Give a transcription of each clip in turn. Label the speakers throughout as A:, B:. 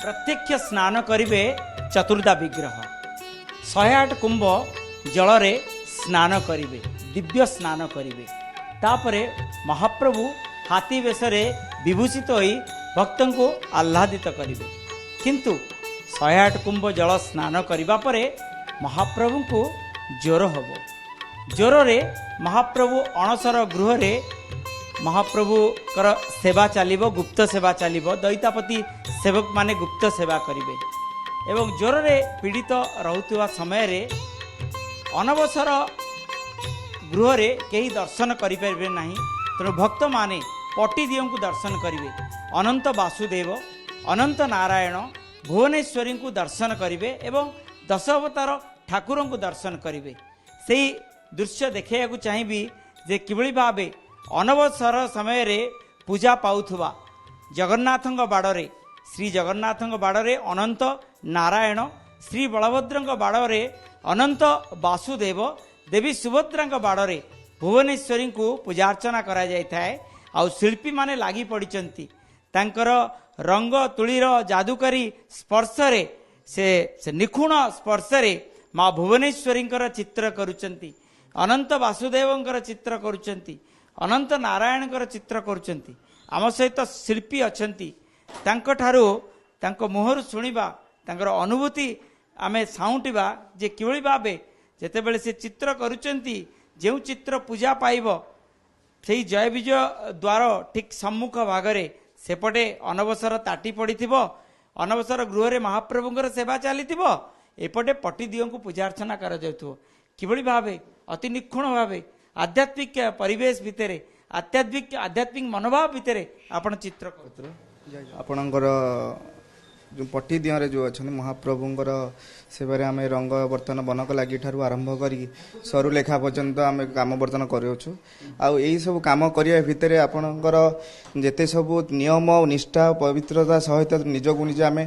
A: प्रत्यक्ष स्नान करिवे चतुर्धा विग्रह 108 कुंभ जलरे स्नान करिवे दिव्य स्नान करिवे तापरे महाप्रभु हाथी वेशरे विभूषित होई भक्तों को आह्लादित करिवे किंतु 108 कुंभ जल स्नान करिबा परे महाप्रभु को ज्वर हबो ज्वर रे महाप्रभु अणसर गृह रे महाप्रभु कर सेवा चलिबो गुप्त सेवा चलिबो दैतापति सेवक माने गुप्त सेवा करिवे एवं ज्वर रे पीड़ित रहुतुवा समय रे अनवसर गृह रे केही दर्शन करि परिबे नाही तेणु भक्त माने पट्टीदियों को दर्शन करिवे अनंत वासुदेव अनंत नारायण भुवनेश्वरी को दर्शन करिवे एवं दश अवतार ठाकुरों को दर्शन करिवे सेही दृश्य देखैयाकु चाहिबी जे किबळी भाबे अनवसर समय रे पूजा पाउथुवा जगन्नाथंग बाड़रे श्री जगन्नाथंग बाड़रे अनंत नारायण श्री बलभद्रंग बाड़रे अनंत वासुदेव देवी सुभद्रांग बाड़रे भुवनेश्वरी को पूजार्चना करा जाय थाए आउ शिल्पी माने लागी पड़िचंती तांकर रंग तुलीर जादुकारी स्पर्श रे से निखुण स्पर्श रे माँ भुवनेश्वरी चित्र करुचंती अनंत वासुदेवंकर चित्र करुचंती अनंत नारायणकर चित्र करुचंती आम सहित शिल्पी अछंती तांको ठारू तांको मुहरु सुनिबा तांकर अनुभूति आमे साउंटिबा जे किबळी भाबे जेतेबेले से चित्र करुचंती जेउ चित्र पूजा पाइबो सेही जय विजय द्वार ठीक सम्मुख भागरे सेपटे अनवसर ताटी पड़िथिबो अनवसर गृह रे महाप्रभुंकर सेवा चलीथिबो एपटे पट्टीदियों को पूजा अर्चना करा जाउथो किबळी भाबे अति निखुण भाबे आध्यात्मिक परिवेश भितर आध्यात्मिक मनोभाव भितर आपण चित्र
B: आपणकर जो पट्टी दियरे जो अच्छा महाप्रभुंर सेवारे आम रंग बर्तन बनक लगी ठार आरंभ करी सरु लेखा पर्यंत आम कम बर्तन करूँ आई सब कम करने भितर आपणकर जिते सब नियम और निष्ठा पवित्रता सहित निजक निजे आम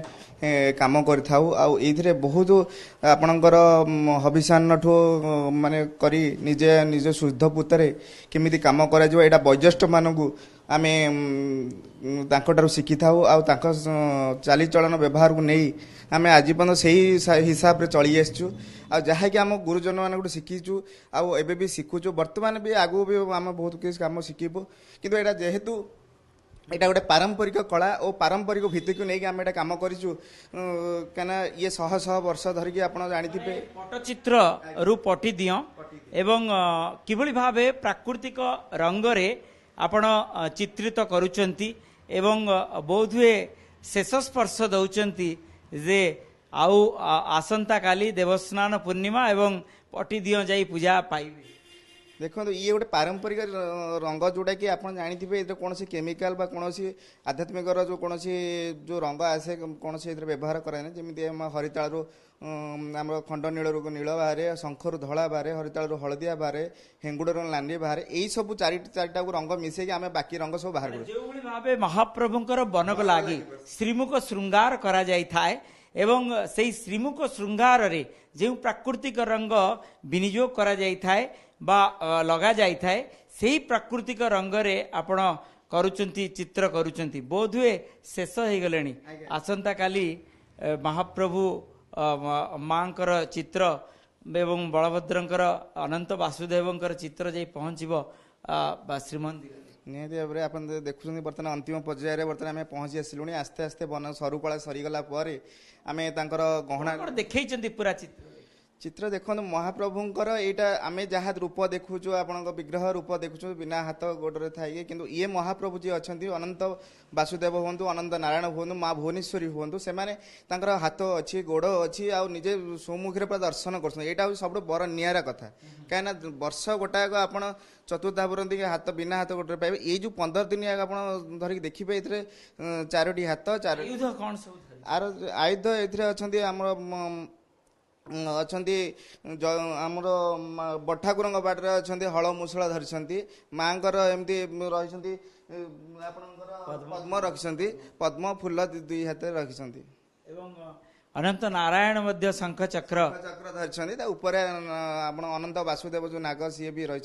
B: काम कर बहुत आपणकर हबिषान्न ठू माने करी निजे निज शुद्ध पुतरे केमिति काम करा जो एटा वयोज्येष्ठ मानकु आमे तांको शिखी था चालीचलन व्यवहार को नहीं आम आज पर्यटन से हिसाब से चली आसचु जहाँकि आम गुरुजन मान शिखीचु आबे भी शिखुचु बर्तमान भी आगू भी आम बहुत किसी कम शिखबू किंतु एटा जेहेतु एटा गोटे पारंपरिक कला और पारंपरिक भित्ति को लेकिन आम एटा काम करिचु कना ये शह शह वर्ष धरिकी आपण जानिथिबे
A: पट्टचित्र रु पट्टी दियो एवं किभଳି भाबे प्राकृतिक रंग रे आपण चित्रित करूचंती एवं बोधुए शेष स्पर्श दउचंती जे आउ आसंता काली देवस्नान पूर्णिमा एवं पट्टी दियो जाई पूजा पाइबे
B: देखो ये गोटे पारंपरिक रंग जोटा कि आप जानी कौन केमिकाल कौन आध्यात्मिक जो कौन जो रंग आसे कौन व्यवहार कराए जमी हरितालू आम खंड नील नील बाहर शंखर धला बाहर हरितालू हलदिया बाहर हेंगुड़र नाली बाहर यही सब चारिटा रंग मिसेक आम बाकी रंग सब बाहर
A: भाव महाप्रभुंकर बनक लगी श्रीमुख श्रृंगार करा जाय थाए एवं से श्रीमुख श्रृंगार रे जो प्राकृतिक रंग विनियोग करा जाय थाए बा लगा जाय थाए सेही प्राकृतिक रंग रे आपण करूचंती चित्र करूचंती बोध हुए शेष हो गलेनी आसंता काली महाप्रभु मांकर चित्र एवं बलभद्रंकर अनंत वासुदेवंकर चित्र जाई पहुंचबो श्रीमंदिर
B: निहती भाव में आप देखुं बर्तमान अंतिम पर्यायर बर्तमान आम पहुंची आसलुणी आस्ते आस्ते बन सरुकला सरीगला आम गहना
A: देखई पूरा चित्र
B: चित्र देखो महाप्रभुंकर एटा आम जहाँ रूप देखुचु आपण विग्रह रूप देखुचु बिना हाथ गोड़े थाई किंतु ये महाप्रभु जी अच्छा अनंत वासुदेव हूँ अनंत नारायण हूँ माँ भुवनेश्वरी हूँ से हाथ अच्छी गोड़ अच्छी निजे सम्मुखें पूरा दर्शन कर सब बड़ निरा कथा कहीं वर्ष गोटाक आप चतुर्थावरती हाथ बिना हाथ गोटे पाइबे ये जो 15 दिन आप धरिक देखिए ये 4टी हाथ आर आयुध ये अच्छा अच्छी आमर बठाकुर बाटे अच्छा हल मुसला धरी माँ एमती रही पद्म रखिंट पद्म फूल दुई हाथ रखिंट
A: अनंत नारायण मध्य शंख चक्र
B: धरी अनंत वासुदेव जो नाग सी भी रही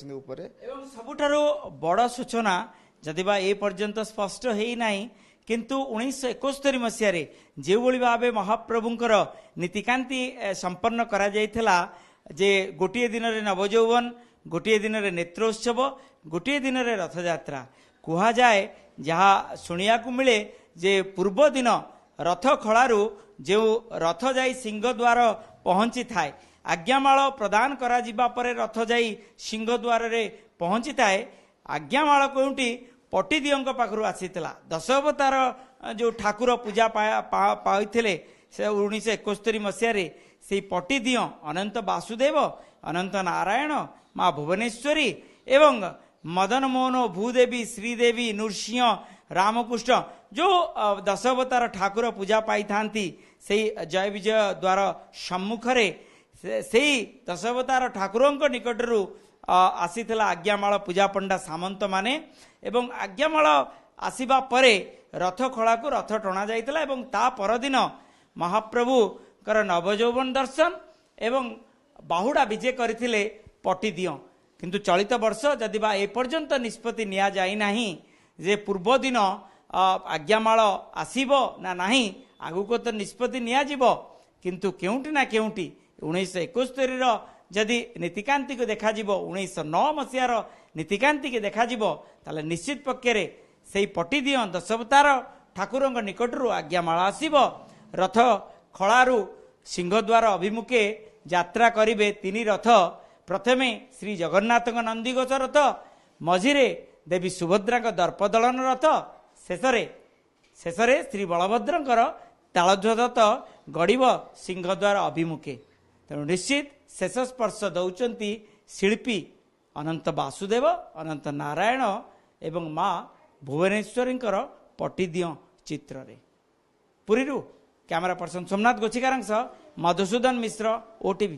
B: सबुठारु
A: बड़ सूचना जदि बा ए पर्यंत स्पष्ट है ना किंतु 1971 मसीह जो भाव महाप्रभुंकर नीतिकांति संपन्न करा जायथिला जे गोटे दिन रे नवजौवन गोटे दिन रे नेत्रोत्सव गोटे दिन रे रथयात्रा कुहा जाए जहाँ शुणिया मिले जे पूर्व दिन रथ खलारू जो रथ जाई सिंह द्वार पहुंची थाए आज्ञामाल प्रदान करा जिबा परे रथ जाई सिंह द्वार रे पहुंची थाए आज्ञामाल कोउटी पटीदियों पाखु आसीला दश अवतार जो ठाकुर पूजा पाइथिले से 1971 मसीह से पटीदिय अनंत वासुदेव अनंत नारायण माँ भुवनेश्वरी एवं मदन मोहन भूदेवी श्रीदेवी नृसिंह रामकृष्ण जो दश अवतार ठाकुर पूजा पाई थांती से जय विजय द्वार सम्मुखरे से दश अवतार ठाकुरों निकटरू आसीथिला आज्ञामाल पूजा पंडा सामंत माने एवं आज्ञामाल आसीबा परे रथ खला को रथ टणा जाइतिला एवं ता परदिन महाप्रभु कर नवजौवन दर्शन एवं बाहुड़ा विजय करथिले पटीदिय किंतु चलित वर्ष जदि बा ए पर्यंत निष्पत्ति निया जाई नाही जे पूर्व दिन आज्ञामाल आसीबो ना नाही आगु को तो निष्पत्ति निया जिवो किंतु केउटी ना केउटी 1971 जदि नीतिकांति को देखा जिवो 1909 मसीहार नीतिकांति के देखा जिवो ताले निश्चित पक्षरे सेई पटीदिय दशावतार ठाकुरंग निकटरू आज्ञामाल आसीबो रथ खलारू सिंहद्वार अभिमुखे यात्रा करिवे तीन रथ प्रथमे श्री जगन्नाथ नंदीघोष रथ मझिरे देवी सुभद्रा दर्पदलन रथ शेषरे श्री बलभद्रंकर तालध्वज रथ गड़ब सिंहद्वार अभिमुखे तेणु निश्चित शेष स्पर्श दौरान शिल्पी अनंत वासुदेव अनंत नारायण एवं माँ भुवनेश्वरी पटीदिय चित्र पुरी कैमरा पर्सन सोमनाथ गोछिकार मधुसूदन मिश्र ओटीवी।